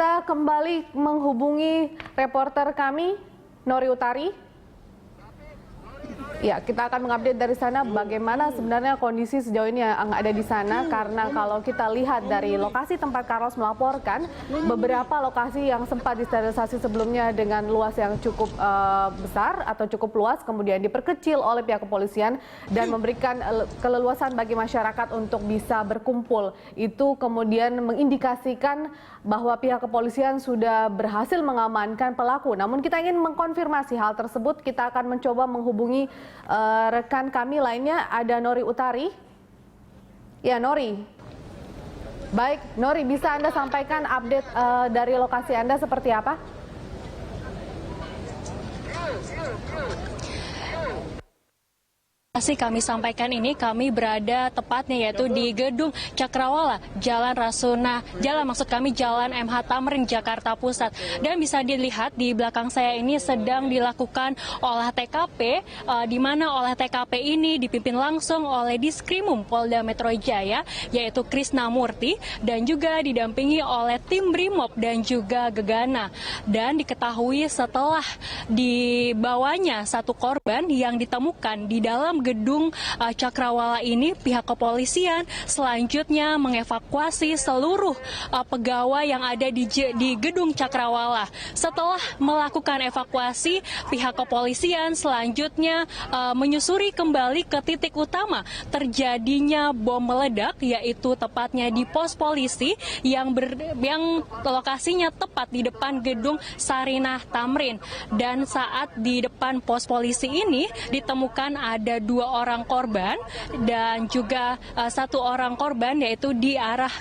kita kembali menghubungi reporter kami, Nori Utari. Ya, kita akan mengupdate dari sana bagaimana sebenarnya kondisi sejauh ini yang ada di sana. Karena kalau kita lihat dari lokasi tempat Carlos melaporkan, beberapa lokasi yang sempat disterilisasi sebelumnya dengan luas yang cukup besar atau cukup luas, kemudian diperkecil oleh pihak kepolisian dan memberikan keleluasan bagi masyarakat untuk bisa berkumpul. Itu kemudian mengindikasikan bahwa pihak kepolisian sudah berhasil mengamankan pelaku. Namun kita ingin mengkonfirmasi hal tersebut, kita akan mencoba menghubungi rekan kami lainnya. Ada Nori Utari. Ya, Nori. Baik, Nori, bisa Anda sampaikan update dari lokasi Anda seperti apa? Masih kami sampaikan ini, kami berada tepatnya yaitu di Gedung Cakrawala, Jalan Jalan MH Tamrin, Jakarta Pusat. Dan bisa dilihat di belakang saya ini sedang dilakukan olah TKP, di mana olah TKP ini dipimpin langsung oleh Diskrimum Polda Metro Jaya, yaitu Krisna Murti, dan juga didampingi oleh tim Brimob dan juga Gegana. Dan diketahui setelah dibawanya satu korban yang ditemukan di dalam Gedung Cakrawala ini, pihak kepolisian selanjutnya mengevakuasi seluruh pegawai yang ada di Gedung Cakrawala. Setelah melakukan evakuasi, pihak kepolisian selanjutnya menyusuri kembali ke titik utama terjadinya bom meledak, yaitu tepatnya di pos polisi yang lokasinya tepat di depan Gedung Sarinah Tamrin. Dan saat di depan pos polisi ini ditemukan ada 2 orang korban dan juga 1 orang korban yaitu di arah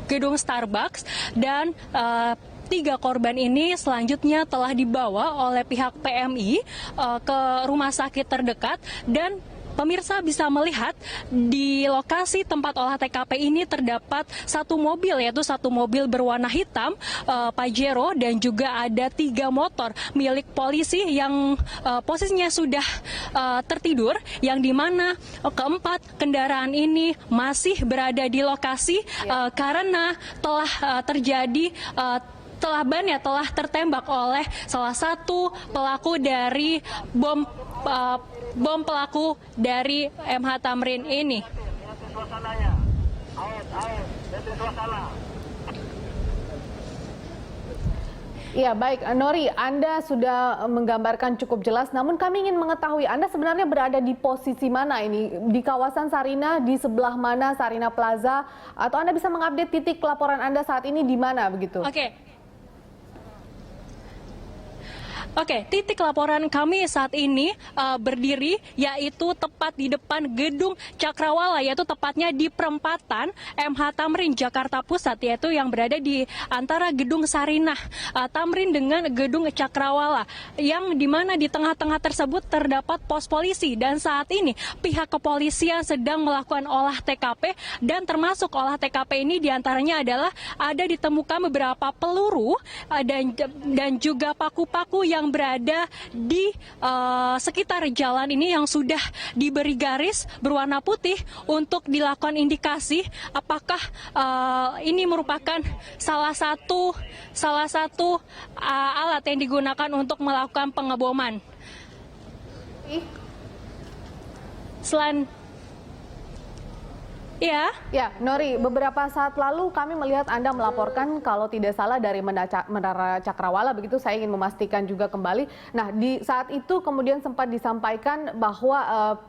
gedung Starbucks, dan 3 korban ini selanjutnya telah dibawa oleh pihak PMI ke rumah sakit terdekat. Dan pemirsa bisa melihat di lokasi tempat olah TKP ini terdapat 1 mobil, yaitu 1 mobil berwarna hitam Pajero, dan juga ada 3 motor milik polisi yang posisinya sudah tertidur, yang dimana keempat kendaraan ini masih berada di lokasi karena telah terjadi telah tertembak oleh salah satu pelaku dari bom pelaku dari MH Tamrin ini. Iya, baik, Nori, Anda sudah menggambarkan cukup jelas, namun kami ingin mengetahui Anda sebenarnya berada di posisi mana ini? Di kawasan Sarinah, di sebelah mana Sarinah Plaza, atau Anda bisa mengupdate titik laporan Anda saat ini di mana begitu? Oke, titik laporan kami saat ini berdiri yaitu tepat di depan Gedung Cakrawala, yaitu tepatnya di perempatan MH Tamrin, Jakarta Pusat, yaitu yang berada di antara Gedung Sarinah Tamrin dengan Gedung Cakrawala, yang dimana di tengah-tengah tersebut terdapat pos polisi. Dan saat ini pihak kepolisian sedang melakukan olah TKP, dan termasuk olah TKP ini diantaranya adalah ada ditemukan beberapa peluru dan juga paku-paku yang berada di sekitar jalan ini yang sudah diberi garis berwarna putih untuk dilakukan indikasi apakah ini merupakan salah satu alat yang digunakan untuk melakukan pengeboman. Ya, Nori, beberapa saat lalu kami melihat Anda melaporkan kalau tidak salah dari Menara Cakrawala, begitu. Saya ingin memastikan juga kembali. Nah, di saat itu kemudian sempat disampaikan bahwa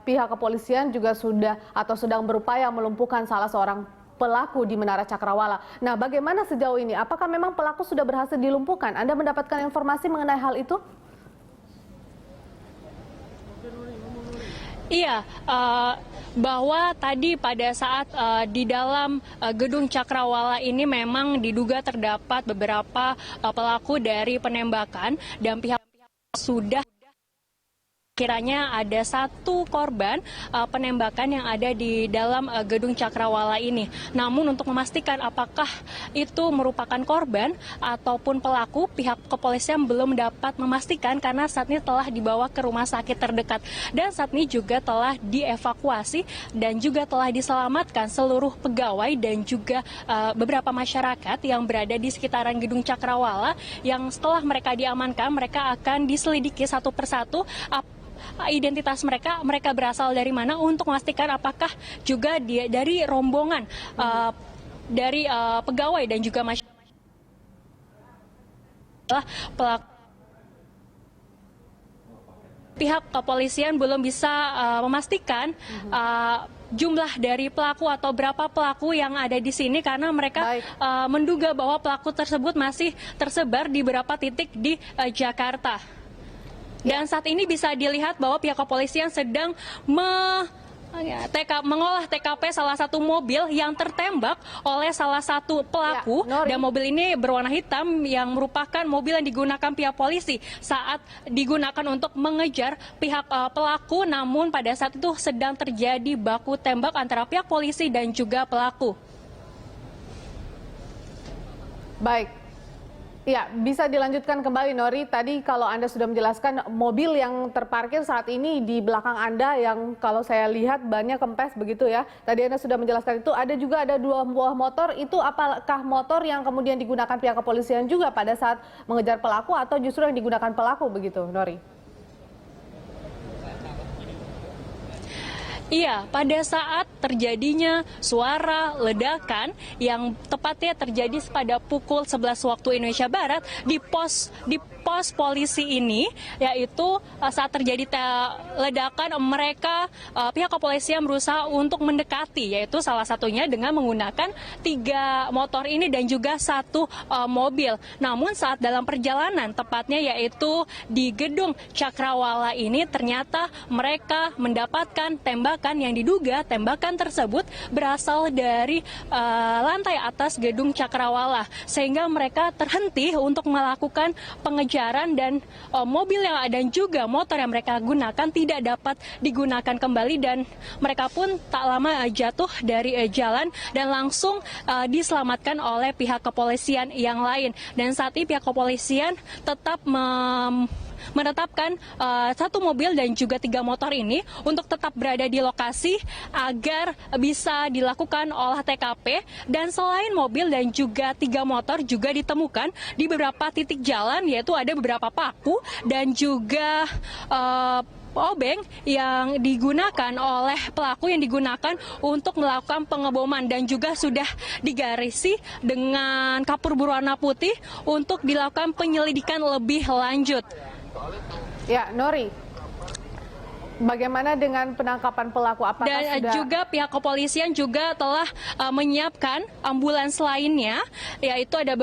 pihak kepolisian juga sudah atau sedang berupaya melumpuhkan salah seorang pelaku di Menara Cakrawala. Nah, bagaimana sejauh ini? Apakah memang pelaku sudah berhasil dilumpuhkan? Anda mendapatkan informasi mengenai hal itu? Iya, bahwa tadi pada saat di dalam Gedung Cakrawala ini memang diduga terdapat beberapa pelaku dari penembakan, dan pihak sudah Kiranya ada satu korban penembakan yang ada di dalam gedung Cakrawala ini. Namun untuk memastikan apakah itu merupakan korban ataupun pelaku, pihak kepolisian belum dapat memastikan karena saat ini telah dibawa ke rumah sakit terdekat. Dan saat ini juga telah dievakuasi dan juga telah diselamatkan seluruh pegawai dan juga beberapa masyarakat yang berada di sekitaran gedung Cakrawala, yang setelah mereka diamankan, mereka akan diselidiki satu persatu identitas mereka berasal dari mana, untuk memastikan apakah juga dari rombongan dari pegawai dan juga masyarakat pelaku. Pihak kepolisian belum bisa memastikan jumlah dari pelaku atau berapa pelaku yang ada di sini, karena mereka menduga bahwa pelaku tersebut masih tersebar di beberapa titik di Jakarta. Dan saat ini bisa dilihat bahwa pihak kepolisian sedang mengolah TKP salah satu mobil yang tertembak oleh salah satu pelaku. Dan mobil ini berwarna hitam yang merupakan mobil yang digunakan pihak polisi saat digunakan untuk mengejar pihak pelaku. Namun pada saat itu sedang terjadi baku tembak antara pihak polisi dan juga pelaku. Baik. Ya, bisa dilanjutkan kembali, Nori. Tadi kalau Anda sudah menjelaskan mobil yang terparkir saat ini di belakang Anda, yang kalau saya lihat bannya kempes begitu ya. Tadi Anda sudah menjelaskan itu, ada dua buah motor. Itu apakah motor yang kemudian digunakan pihak kepolisian juga pada saat mengejar pelaku, atau justru yang digunakan pelaku begitu, Nori? Iya, pada saat terjadinya suara ledakan yang tepatnya terjadi pada pukul 11 waktu Indonesia Barat di pos polisi ini, yaitu saat terjadi ledakan mereka pihak kepolisian berusaha untuk mendekati, yaitu salah satunya dengan menggunakan 3 motor ini dan juga 1 mobil. Namun saat dalam perjalanan, tepatnya yaitu di gedung Cakrawala ini, ternyata mereka mendapatkan tembakan yang diduga tembakan tersebut berasal dari lantai atas gedung Cakrawala, sehingga mereka terhenti untuk melakukan pengejaran, dan mobil yang ada dan juga motor yang mereka gunakan tidak dapat digunakan kembali, dan mereka pun tak lama jatuh dari jalan dan langsung diselamatkan oleh pihak kepolisian yang lain. Dan saat ini pihak kepolisian tetap menetapkan 1 mobil dan juga 3 motor ini untuk tetap berada di lokasi agar bisa dilakukan olah TKP. Dan selain mobil dan juga 3 motor juga ditemukan di beberapa titik jalan, yaitu ada beberapa paku dan juga obeng yang digunakan oleh pelaku, yang digunakan untuk melakukan pengeboman, dan juga sudah digarisi dengan kapur berwarna putih untuk dilakukan penyelidikan lebih lanjut. Ya, Nori, bagaimana dengan penangkapan pelaku? Apakah dan juga pihak kepolisian juga telah menyiapkan ambulans lainnya, yaitu ada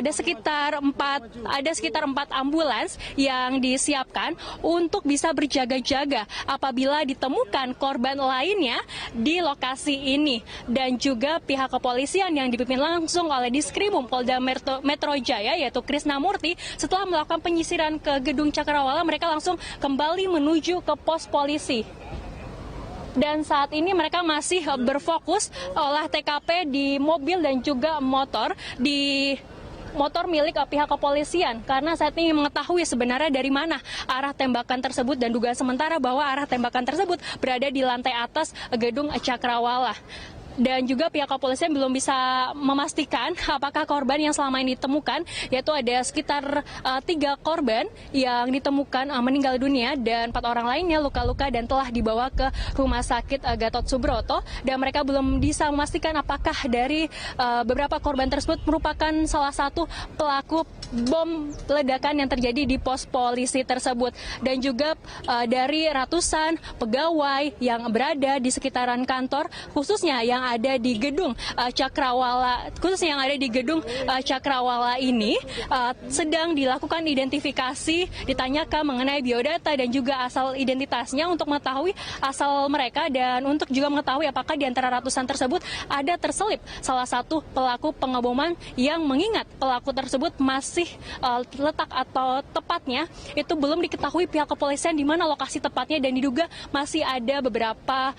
sekitar 4 ambulans yang disiapkan untuk bisa berjaga-jaga apabila ditemukan korban lainnya di lokasi ini. Dan juga pihak kepolisian yang dipimpin langsung oleh Diskrimum Polda Metro Jaya, yaitu Krisnamurti, setelah melakukan penyisiran ke gedung Cakrawala, mereka langsung kembali menuju ke pos polisi. Dan saat ini mereka masih berfokus olah TKP di mobil dan juga motor milik pihak kepolisian, karena saat ini mengetahui sebenarnya dari mana arah tembakan tersebut, dan dugaan sementara bahwa arah tembakan tersebut berada di lantai atas gedung Cakrawala. Dan juga pihak kepolisian belum bisa memastikan apakah korban yang selama ini ditemukan, yaitu ada sekitar 3 korban yang ditemukan meninggal dunia dan 4 orang lainnya luka-luka dan telah dibawa ke Rumah Sakit Gatot Subroto. Dan mereka belum bisa memastikan apakah dari beberapa korban tersebut merupakan salah satu pelaku bom ledakan yang terjadi di pos polisi tersebut. Dan juga dari ratusan pegawai yang berada di sekitaran kantor, khususnya yang ada di gedung Cakrawala, khususnya yang ada di gedung Cakrawala ini sedang dilakukan identifikasi, ditanyakan mengenai biodata dan juga asal identitasnya untuk mengetahui asal mereka dan untuk juga mengetahui apakah di antara ratusan tersebut ada terselip salah satu pelaku pengeboman yang mengingat pelaku tersebut masih letak atau tepatnya itu belum diketahui pihak kepolisian di mana lokasi tepatnya dan diduga masih ada beberapa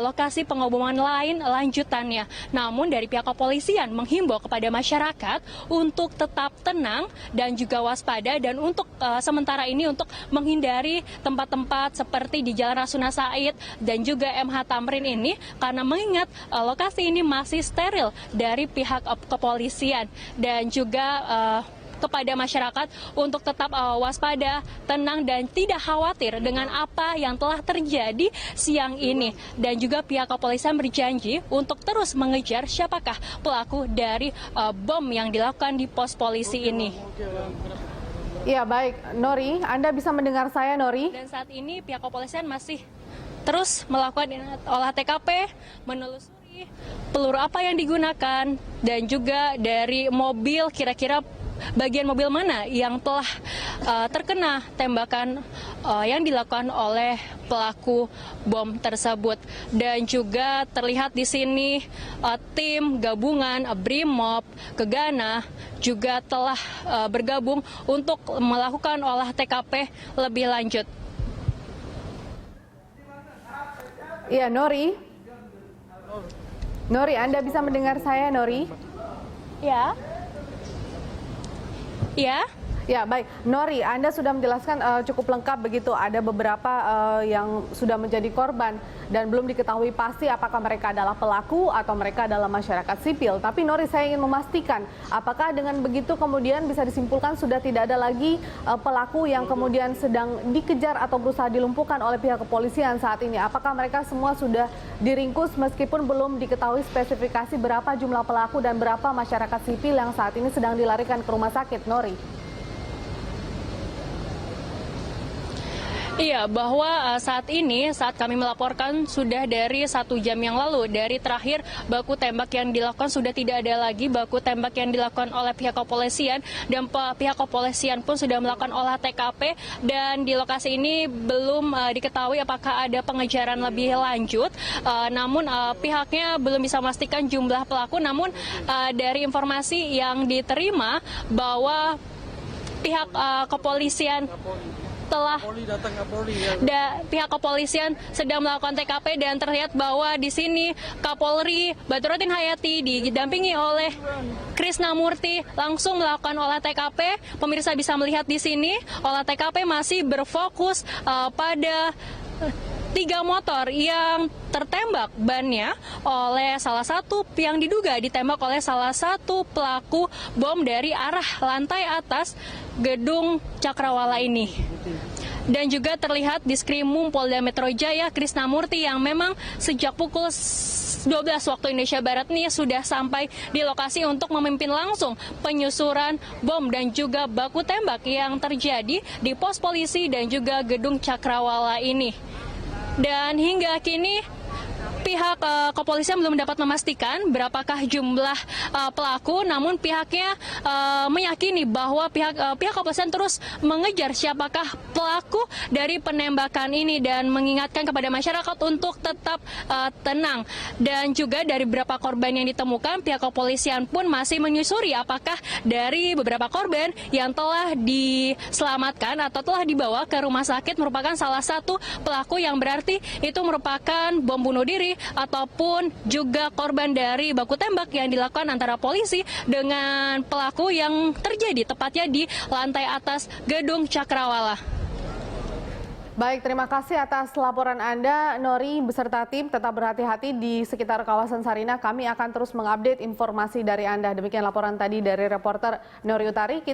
lokasi pengeboman lain lanjutannya. Namun dari pihak kepolisian menghimbau kepada masyarakat untuk tetap tenang dan juga waspada dan untuk sementara ini untuk menghindari tempat-tempat seperti di Jalan Rasuna Said dan juga MH Tamrin ini karena mengingat lokasi ini masih steril dari pihak kepolisian dan juga kepada masyarakat untuk tetap waspada, tenang dan tidak khawatir dengan apa yang telah terjadi siang ini. Dan juga pihak kepolisian berjanji untuk terus mengejar siapakah pelaku dari bom yang dilakukan di pos polisi ini. Ya baik, Nori, Anda bisa mendengar saya, Nori? Dan saat ini pihak kepolisian masih terus melakukan olah TKP, menelusuri peluru apa yang digunakan dan juga dari mobil kira-kira bagian mobil mana yang telah terkena tembakan yang dilakukan oleh pelaku bom tersebut. Dan juga terlihat di sini tim gabungan Brimob, Gegana juga telah bergabung untuk melakukan olah TKP lebih lanjut. Iya, Nori. Nori, Anda bisa mendengar saya, Nori? Ya. Ya. Ya, baik. Nori, Anda sudah menjelaskan cukup lengkap begitu. Ada beberapa yang sudah menjadi korban dan belum diketahui pasti apakah mereka adalah pelaku atau mereka adalah masyarakat sipil. Tapi Nori, saya ingin memastikan apakah dengan begitu kemudian bisa disimpulkan sudah tidak ada lagi pelaku yang kemudian sedang dikejar atau berusaha dilumpuhkan oleh pihak kepolisian saat ini. Apakah mereka semua sudah diringkus meskipun belum diketahui spesifikasi berapa jumlah pelaku dan berapa masyarakat sipil yang saat ini sedang dilarikan ke rumah sakit, Nori? Iya, bahwa saat ini, saat kami melaporkan sudah dari 1 jam yang lalu, dari terakhir baku tembak yang dilakukan sudah tidak ada lagi baku tembak yang dilakukan oleh pihak kepolisian dan pihak kepolisian pun sudah melakukan olah TKP dan di lokasi ini belum diketahui apakah ada pengejaran lebih lanjut, namun pihaknya belum bisa memastikan jumlah pelaku, namun dari informasi yang diterima bahwa pihak kepolisian pihak kepolisian sedang melakukan TKP dan terlihat bahwa di sini Kapolri Badrodin Hayati didampingi oleh Krisna Murty langsung melakukan olah TKP. Pemirsa bisa melihat di sini olah TKP masih berfokus pada 3 motor yang tertembak bannya oleh salah satu yang diduga ditembak oleh salah satu pelaku bom dari arah lantai atas gedung Cakrawala ini. Dan juga terlihat di Skrimum Polda Metro Jaya Krisna Murty yang memang sejak pukul 12 waktu Indonesia Barat ini sudah sampai di lokasi untuk memimpin langsung penyusuran bom dan juga baku tembak yang terjadi di pos polisi dan juga gedung Cakrawala ini. Dan hingga kini pihak kepolisian belum dapat memastikan berapakah jumlah pelaku, namun pihaknya meyakini bahwa pihak kepolisian terus mengejar siapakah pelaku dari penembakan ini dan mengingatkan kepada masyarakat untuk tetap tenang. Dan juga dari beberapa korban yang ditemukan, pihak kepolisian pun masih menyusuri apakah dari beberapa korban yang telah diselamatkan atau telah dibawa ke rumah sakit merupakan salah satu pelaku yang berarti itu merupakan bom bunuh diri ataupun juga korban dari baku tembak yang dilakukan antara polisi dengan pelaku yang terjadi tepatnya di lantai atas gedung Cakrawala. Baik, terima kasih atas laporan Anda, Nori, beserta tim. Tetap berhati-hati di sekitar kawasan Sarinah. Kami akan terus mengupdate informasi dari Anda. Demikian laporan tadi dari reporter Nori Utari.